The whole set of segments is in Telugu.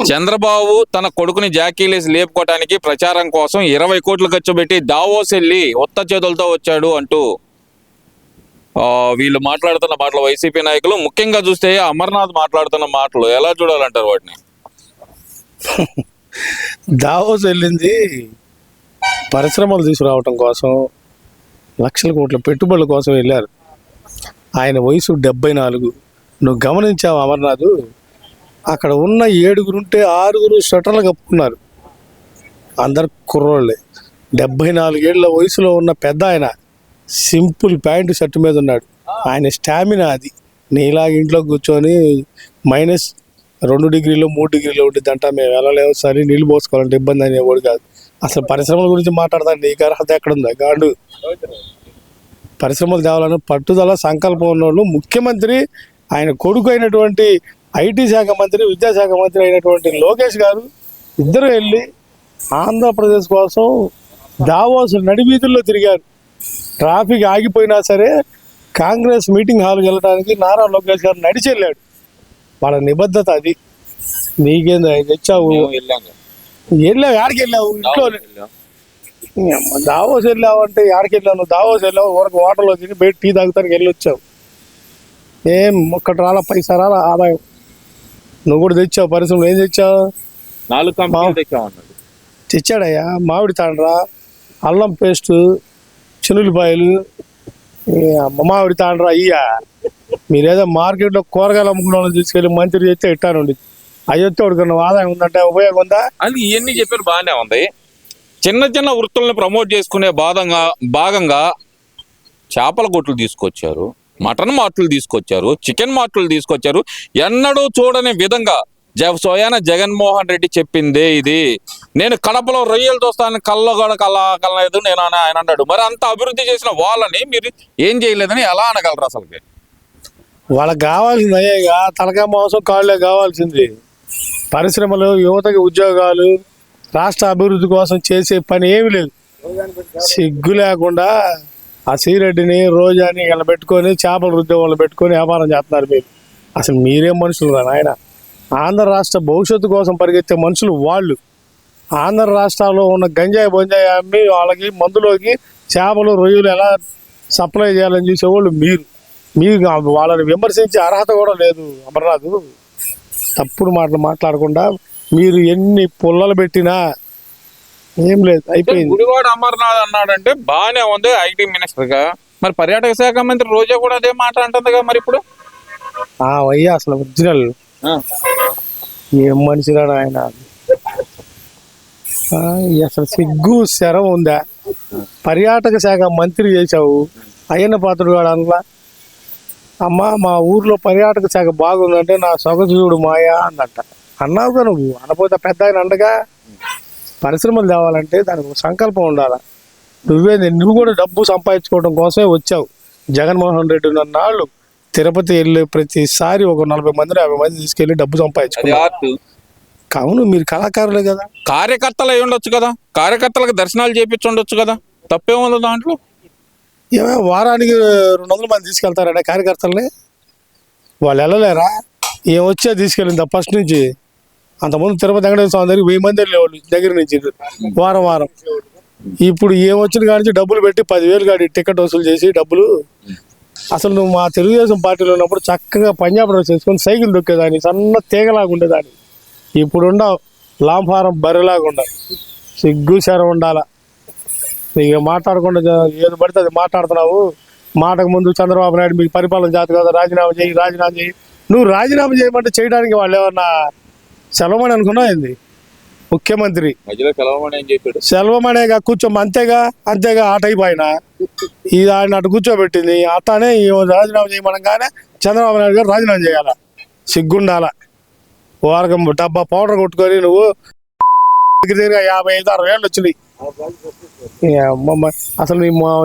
చంద్రబాబు తన కొడుకుని జాకీలేసి లేపుకోవడానికి ప్రచారం కోసం 20 కోట్లు ఖర్చు పెట్టి దావోస్ వెళ్ళి ఉత్త చేతులతో వచ్చాడు అంటూ వీళ్ళు మాట్లాడుతున్న మాటలు వైసీపీ నాయకులు, ముఖ్యంగా చూస్తే అమర్నాథ్ మాట్లాడుతున్న మాటలు ఎలా చూడాలంటారు వాటిని? దావోస్ వెళ్ళింది పరిశ్రమలు తీసుకురావటం కోసం, లక్షల కోట్ల పెట్టుబడుల కోసం వెళ్ళారు. ఆయన వయసు 74. నువ్వు గమనించావు అమర్నాథ్, అక్కడ ఉన్న 7 6 షట్టర్లు కప్పుకున్నారు. అందరు కుర్రోళ్ళే. 74 ఏళ్ళ వయసులో ఉన్న పెద్ద ఆయన సింపుల్ ప్యాంటు షర్ట్ మీద ఉన్నాడు. ఆయన స్టామినా అది. నీలాగా ఇంట్లో కూర్చొని -2 డిగ్రీలు 3 డిగ్రీలు ఉంటుందంట, మేము వెళ్ళలేము, సరే నీళ్ళు పోసుకోవాలంటే ఇబ్బంది అనేవాడు కాదు. అసలు పరిశ్రమల గురించి మాట్లాడతాను, నీకు అర్హత ఎక్కడుందా గాడు? పరిశ్రమలు తేవాలని పట్టుదల సంకల్పం ఉన్నోళ్ళు. ముఖ్యమంత్రి ఆయన కొడుకు అయినటువంటి ఐటీ శాఖ మంత్రి, విద్యాశాఖ మంత్రి అయినటువంటి లోకేష్ గారు ఇద్దరు వెళ్ళి ఆంధ్రప్రదేశ్ కోసం దావోస్ నడివీధుల్లో తిరిగారు. ట్రాఫిక్ ఆగిపోయినా సరే కాంగ్రెస్ మీటింగ్ హాల్కి వెళ్ళడానికి నారా లోకేష్ గారు నడిచి వెళ్ళాడు. వాళ్ళ నిబద్ధత అది. నీకేందో తెచ్చావు, వెళ్ళావు, ఆడికి వెళ్ళావు, ఇంట్లో దావోస్ వెళ్ళావు అంటే ఆడికి వెళ్ళావు. దావోస్ వెళ్ళావు, ఊరకు హోటల్లో తిని బయట టీ తాగుతానికి వెళ్ళి వచ్చావు. ఏం ఒక్కటి రాలా, పైసా రాలా ఆదాయం. నువ్వు కూడా తెచ్చావు పరిశ్రమలు. ఏం తెచ్చావు? 4 కంపెనీలు తెచ్చామన్నాడు. తెచ్చాడయ్యా. మామిడి తాండ్రా, అల్లం పేస్టు, చిన్నులపాయలు, మామిడి తాండ్రా అయ్యా. మీరేదో మార్కెట్లో కూరగాయలు అమ్ముకున్న వాళ్ళని తీసుకెళ్ళి మంత్రి చేస్తే ఇట్టానుండి అయ్యొత్తే ఉడుకున్న ఆదాయం ఉందంటే ఉపయోగం ఉందా? అది ఇవన్నీ చెప్పారు, బాగానే ఉంది. చిన్న చిన్న వృత్తులను ప్రమోట్ చేసుకునే భాగంగా చేపల కొట్లు తీసుకొచ్చారు, మటన్ మార్టులు తీసుకొచ్చారు, చికెన్ మార్టులు తీసుకొచ్చారు. ఎన్నడూ చూడని విధంగా స్వయాన జగన్మోహన్ రెడ్డి చెప్పిందే ఇది. నేను కడపలో రొయ్యలు చూస్తానని కళ్ళ కూడా కలలేదు నేను ఆయన అన్నాడు. మరి అంత అభివృద్ధి చేసిన వాళ్ళని మీరు ఏం చేయలేదని ఎలా అనగలరు? అసలుకి వాళ్ళకి కావాల్సింది అయ్యేగా, తలకాయ మాంసం కాళ్ళే కావాల్సింది. పరిశ్రమలు, యువతకి ఉద్యోగాలు, రాష్ట్ర అభివృద్ధి కోసం చేసే పని ఏమి లేదు. సిగ్గు లేకుండా ఆ శ్రీరెడ్డిని, రోజాని ఇలా పెట్టుకొని చేపల వృద్ధి వాళ్ళు పెట్టుకొని వ్యాపారం చేస్తున్నారు. మీరు అసలు మీరేం మనుషులు రా నాయన? ఆంధ్ర రాష్ట్ర భవిష్యత్తు కోసం పరిగెత్తే మనుషులు వాళ్ళు. ఆంధ్ర రాష్ట్రాల్లో ఉన్న గంజాయి బొంజాయి అమ్మి వాళ్ళకి మందులోకి చేపలు, రొయ్యలు ఎలా సప్లై చేయాలని చూసేవాళ్ళు మీరు. వాళ్ళని విమర్శించే అర్హత కూడా లేదు అమర్నాథ్. తప్పుడు మాటలు మాట్లాడకుండా మీరు ఎన్ని పుల్లలు పెట్టినా ఏం లేదు, అయిపోయింది. గుడివాడ అమర్నాథ్ అన్నాడంటే బాగానే ఉంది ఐటీ మినిస్టర్ గా. మరి పర్యాటక శాఖ మంత్రి రోజా కూడా అదే మాట అంటుందిగా. మరి ఇప్పుడు అయ్యా అసలు ఒరిజినల్ ఏం మనిషిరా ఆయన. అసలు సిగ్గు శరం ఉందా? పర్యాటక శాఖ మంత్రి చేశావు, అయ్యన్న పాత్రుడు వాడు అనలా? అమ్మ మా ఊర్లో పర్యాటక శాఖ బాగుందంటే నా సొగసుడు మాయా అందంట. అన్నావుగా నువ్వు, అనపోతే పెద్ద ఆయన అండగా. పరిశ్రమలు తేవాలంటే దానికి సంకల్పం ఉండాలి. నువ్వు కూడా డబ్బు సంపాదించుకోవడం కోసమే వచ్చావు. జగన్మోహన్ రెడ్డి ఉన్ననాళ్ళు తిరుపతి వెళ్ళి ప్రతిసారి ఒక 40 మంది 50 మంది తీసుకెళ్లి డబ్బు సంపాదించుకున్నారు. కావును మీరు కళాకారులే కదా. కార్యకర్తలు అయి ఉండొచ్చు కదా, కార్యకర్తలకు దర్శనాలు చేయించుండొచ్చు కదా, తప్పేముంది దాంట్లో? వారానికి 200 మంది తీసుకెళ్తారా కార్యకర్తల్ని? వాళ్ళు వెళ్ళలేరా? ఏం వచ్చా తీసుకెళ్ళింది ఫస్ట్ నుంచి. అంతకుముందు తిరుపతి వెంకటేశ్వర స్వామి దగ్గర 1000 మంది వెళ్ళేవాళ్ళు దగ్గర నుంచి వారం. ఇప్పుడు ఏం వచ్చిన కాడి నుంచి డబ్బులు పెట్టి 10,000 కాడి టికెట్ వసూలు చేసి డబ్బులు. అసలు నువ్వు మా తెలుగుదేశం పార్టీలో ఉన్నప్పుడు చక్కగా పంజాబ్ డ్రెస్ వేసుకొని సైకిల్ దొక్కేదాన్ని, సన్న తీగలాగా ఉండేదాన్ని. ఇప్పుడు ఉండవు, లాంఫారం బర్రెలాగా ఉండవు. సిగ్గు శరం ఉండాలా. నీకు మాట్లాడకుండా ఏది పడితే అది మాట్లాడుతున్నావు. మాటకు ముందు చంద్రబాబు నాయుడు మీకు పరిపాలన చేత కదా, రాజీనామా చేయి. నువ్వు రాజీనామా చేయమంటే చేయడానికి వాళ్ళు ఏమన్నా సెలవుమని అనుకున్నావు ఏంది? ముఖ్యమంత్రి సెలవుమనేగా కూర్చోమ్మ, అంతేగా ఆ టైప్ ఆయన. ఇది ఆయన అటు కూర్చోబెట్టింది. అట్లానే రాజీనామా చేయమనగానే చంద్రబాబు నాయుడు గారు రాజీనామా చేయాల. సిగ్గుండాల. వారకం డబ్బా పౌడర్ కొట్టుకొని నువ్వు దగ్గర 55-60 ఏళ్ళు వచ్చినాయి. అసలు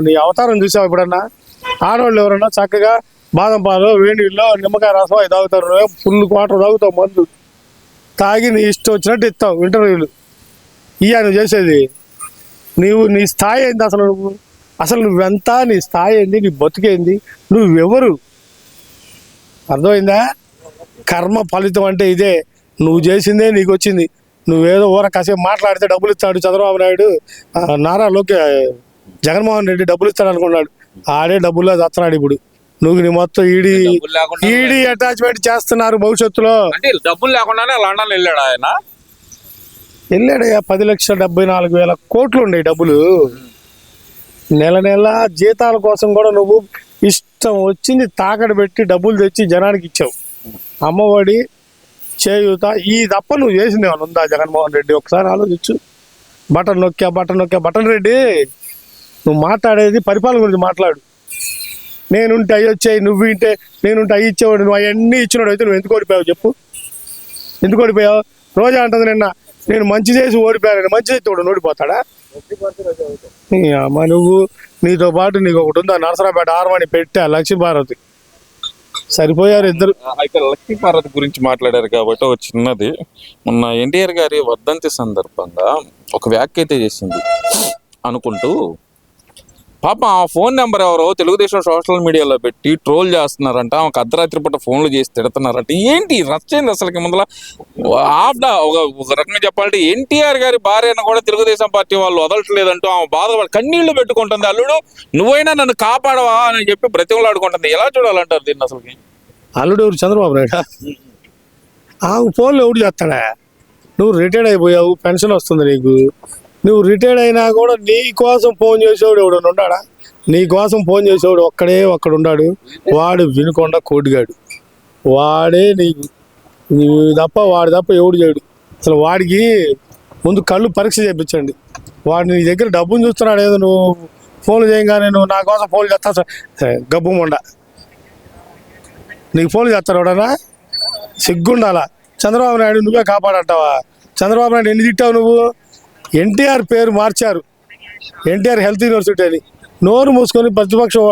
నీ అవతారం చూసావు ఎప్పుడన్నా? ఆడవాళ్ళు ఎవరన్నా చక్కగా బాదం పాలు, వేడి నీళ్ళు, నిమ్మకాయ రసం అవి తాగుతారు. ఫుల్ వాటర్ తాగుతావు, మందు తాగి నీ ఇష్టం వచ్చినట్టు ఇస్తావు ఇంటర్వ్యూలు. నువ్వు చేసేది. నీ స్థాయి ఏంది అసలు నువ్వెంత? నీ స్థాయి ఏంది? నీ బతుకేంది? నువ్వెవరు? అర్థమైందా? కర్మ ఫలితం అంటే ఇదే. నువ్వు చేసిందే నీకు వచ్చింది. నువ్వేదో ఊర కాసేపు మాట్లాడితే డబ్బులు ఇస్తాడు చంద్రబాబు నాయుడు, నారా జగన్మోహన్ రెడ్డి డబ్బులు ఇస్తాడు అనుకున్నాడు. ఆడే డబ్బుల్లో చస్తున్నాడు ఇప్పుడు. నువ్వు నీ మొత్తం డబ్బులు లేకుండా ఈడీ అటాచ్మెంట్ చేస్తున్నారు భవిష్యత్తులో. అంటే డబ్బులు లేకుండానే లండన్ వెళ్ళాడు ఆయన. వెళ్ళాడయ్యా, 10,74,000 కోట్లు ఉన్నాయి డబ్బులు. నెల నెల జీతాల కోసం కూడా నువ్వు ఇష్టం వచ్చింది తాకడ పెట్టి డబ్బులు తెచ్చి జనానికి ఇచ్చావు. అమ్మఒడి, చేయూత, ఈ తప్ప నువ్వు చేసింది ఏమైనా ఉందా జగన్మోహన్ రెడ్డి? ఒకసారి ఆలోచించు. బటన్ బటన్ రెడ్డి, నువ్వు మాట్లాడేది పరిపాలన గురించి మాట్లాడు. నేనుంటే అవి వచ్చాయి, నువ్వు ఇంటే నేనుంటే అవి ఇచ్చేవాడు, నువ్వు అవన్నీ ఇచ్చినాడు అయితే నువ్వు ఎందుకు ఓడిపోయావు చెప్పు? ఎందుకు ఓడిపోయావు? రోజా అంటుంది నిన్న నేను మంచి చేసి ఓడిపోయాను. మంచి చేసి వాడు ఓడిపోతాడా? అమ్మ నువ్వు, నీతో పాటు నీకు ఒకటి ఉందా, నరసరాపేట ఆర్మని పెట్టా లక్ష్మీపార్వతి, సరిపోయారు ఇద్దరు. అయితే లక్ష్మీపార్వతి గురించి మాట్లాడారు కాబట్టి ఒక చిన్నది, మొన్న ఎన్టీఆర్ గారి వర్ధంతి సందర్భంగా ఒక వ్యాఖ్య అయితే చేసింది అనుకుంటూ, పాప ఆ ఫోన్ నెంబర్ ఎవరో తెలుగుదేశం సోషల్ మీడియాలో పెట్టి ట్రోల్ చేస్తున్నారంట, ఆమెకు అర్ధరాత్రి పూట ఫోన్లు చేసి తిడుతున్నారంట. ఏంటి రచ్చేంది అసలుకి? ముందర ఒక రకంగా చెప్పాలంటే ఎన్టీఆర్ గారి భార్యను కూడా తెలుగుదేశం పార్టీ వాళ్ళు వదలట్లేదంటూ ఆమె బాధపడి కన్నీళ్లు పెట్టుకుంటుంది. అల్లుడు నువ్వైనా నన్ను కాపాడవా అని చెప్పి బ్రతిమలాడుకుంటుంది. ఎలా చూడాలంటారు దీన్ని అసలుకి? అల్లుడు ఎవరు? చంద్రబాబు నాయుడు. ఆమె ఫోన్లో ఎవడు చేస్తాడా? నువ్వు రిటైర్డ్ అయిపోయావు, పెన్షన్ వస్తుంది నీకు. నువ్వు రిటైర్డ్ అయినా కూడా నీ కోసం ఫోన్ చేసేవాడు ఎవడన్నా ఉన్నాడా? నీ కోసం ఫోన్ చేసేవాడు ఒక్కడు ఉన్నాడు, వాడు వినుకొండ కోటిగాడు. వాడే నీవు తప్ప వాడు తప్ప ఎవడు చేయడు. అసలు వాడికి ముందు కళ్ళు పరీక్ష చేయించండి. వాడు నీ దగ్గర డబ్బును చూస్తున్నాడు. ఏదో నువ్వు ఫోన్లు చేయగానే నువ్వు నా కోసం ఫోన్లు చేస్తా, గబ్బు మొండ నీకు ఫోన్లు చేస్తాడు ఎవడన్నా? సిగ్గుండాలా? చంద్రబాబు నాయుడు నువ్వే కాపాడంటావా? చంద్రబాబు నాయుడు ఎన్ని తిట్టావు నువ్వు? ఎన్టీఆర్ పేరు మార్చారు, ఎన్టీఆర్ హెల్త్ యూనివర్సిటీ అని. నోరు మూసుకొని ప్రతిపక్షం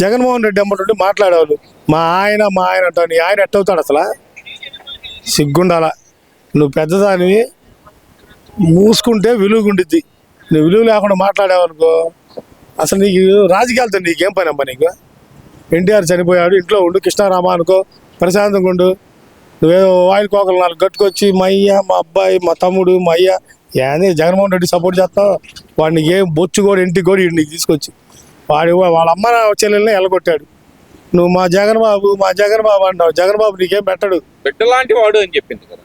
జగన్మోహన్ రెడ్డి అమ్మటుండి మాట్లాడేవాళ్ళు. మా ఆయన అంటావు. నీ ఆయన ఎట్టవుతాడు అసలు? సిగ్గుండాలా? నువ్వు పెద్దదానివి, మూసుకుంటే విలువగుండిద్ది. నువ్వు విలువ లేకుండా మాట్లాడేవనుకో అసలు నీకు రాజకీయాలతో నీకేం పని అమ్మా? నీకు ఎన్టీఆర్ చనిపోయాడు, ఇంట్లో ఉండు, కృష్ణారామ అనుకో, ప్రశాంతంగా ఉండు. నువ్వేదో ఆయిల్ కోకలు 4 కట్టుకొచ్చి మా అయ్య, మా అబ్బాయి, మా తమ్ముడు, మా అయ్య ఏంది జగన్మోహన్ రెడ్డి సపోర్ట్ చేస్తావు? వాడిని ఏం బొచ్చు కూడా ఇంటికి కూడా నీకు తీసుకొచ్చి వాళ్ళ అమ్మ చెల్లెల్ని ఎలగొట్టాడు. నువ్వు మా జగన్బాబు అంటావు. జగన్బాబు నీకేం పెట్టడు. బిడ్డ లాంటి వాడు అని చెప్పింది కదా.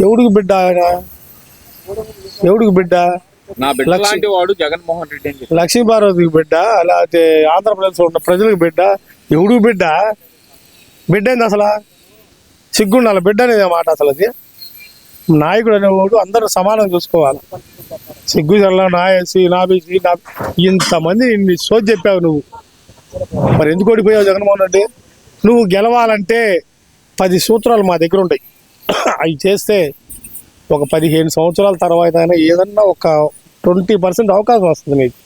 ఎవడికి బిడ్డ ఆయన? ఎవడికి బిడ్డ? నా బిడ్డ లాంటి వాడు జగన్మోహన్ రెడ్డి అని చెప్పి. లక్ష్మీపార్వతికి బిడ్డ, లేకపోతే ఆంధ్రప్రదేశ్లో ఉన్న ప్రజలకు బిడ్డ? ఎవడికి బిడ్డ? బిడ్డ ఏంది అసలు? సిగ్గుండాలి బిడ్డ అనేది మాట అసలు. అది నాయకుడు అనేవాడు అందరూ సమానం చూసుకోవాలి. సిగ్గు జల్ల నా ఎస్సీ, నా బీసీ, ఇంతమంది ఇన్ని సోది చెప్పావు నువ్వు. మరి ఎందుకు ఓడిపోయావు జగన్మోహన్ రెడ్డి? నువ్వు గెలవాలంటే 10 సూత్రాలు మా దగ్గర ఉంటాయి. అవి చేస్తే ఒక 15 సంవత్సరాల తర్వాత అయినా ఏదన్నా ఒక 20% అవకాశం వస్తుంది నీకు.